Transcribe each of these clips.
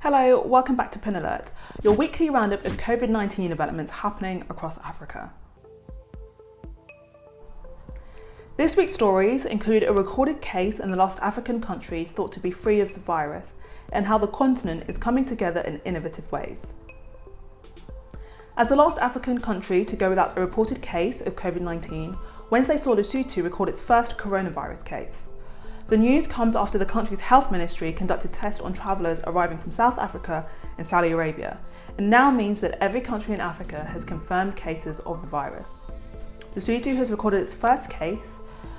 Hello, welcome back to Pin Alert, your weekly roundup of Covid-19 developments happening across Africa. This week's stories include a recorded case in the last African country thought to be free of the virus and how the continent is coming together in innovative ways. As the last African country to go without a reported case of Covid-19, Wednesday saw Lesotho record its first coronavirus case. The news comes after the country's health ministry conducted tests on travellers arriving from South Africa and Saudi Arabia, and now means that every country in Africa has confirmed cases of the virus. Lesotho has recorded its first case,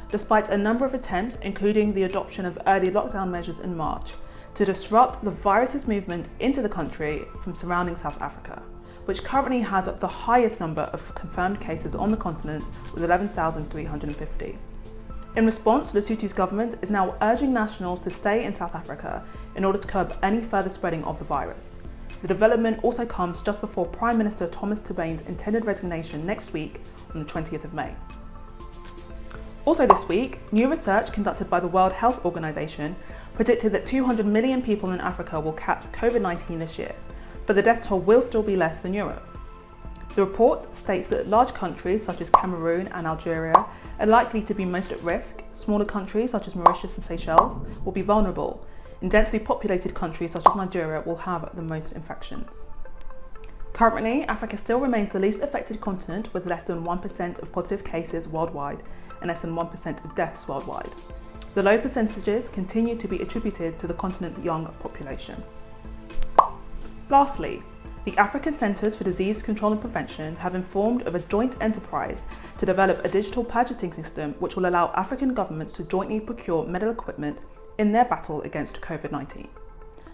despite a number of attempts, including the adoption of early lockdown measures in March, to disrupt the virus's movement into the country from surrounding South Africa, which currently has the highest number of confirmed cases on the continent with 11,350. In response, Lesotho's government is now urging nationals to stay in South Africa in order to curb any further spreading of the virus. The development also comes just before Prime Minister Thomas Tabaine's intended resignation next week on the 20th of May. Also this week, new research conducted by the World Health Organization predicted that 200 million people in Africa will catch Covid-19 this year, but the death toll will still be less than Europe. The report states that large countries such as Cameroon and Algeria are likely to be most at risk, smaller countries such as Mauritius and Seychelles will be vulnerable, and densely populated countries such as Nigeria will have the most infections. Currently, Africa still remains the least affected continent with less than 1% of positive cases worldwide and less than 1% of deaths worldwide. The low percentages continue to be attributed to the continent's young population. Lastly, the African Centres for Disease Control and Prevention have informed of a joint enterprise to develop a digital purchasing system which will allow African governments to jointly procure medical equipment in their battle against Covid-19.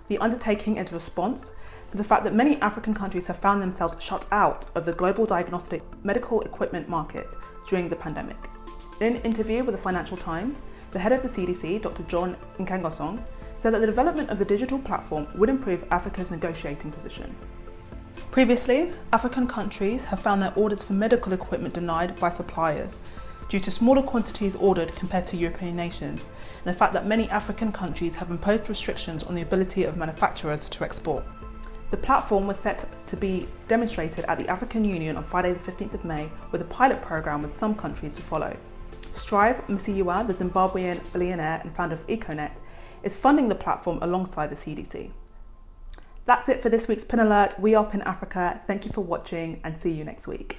The undertaking is a response to the fact that many African countries have found themselves shut out of the global diagnostic medical equipment market during the pandemic. In an interview with the Financial Times, the head of the CDC, Dr. John Nkengasong, said that the development of the digital platform would improve Africa's negotiating position. Previously, African countries have found their orders for medical equipment denied by suppliers due to smaller quantities ordered compared to European nations, and the fact that many African countries have imposed restrictions on the ability of manufacturers to export. The platform was set to be demonstrated at the African Union on Friday the 15th of May with a pilot programme with some countries to follow. Strive Masiyiwa, the Zimbabwean billionaire and founder of Econet, is funding the platform alongside the CDC. That's it for this week's Pin Alert. We are Pin Africa. Thank you for watching and see you next week.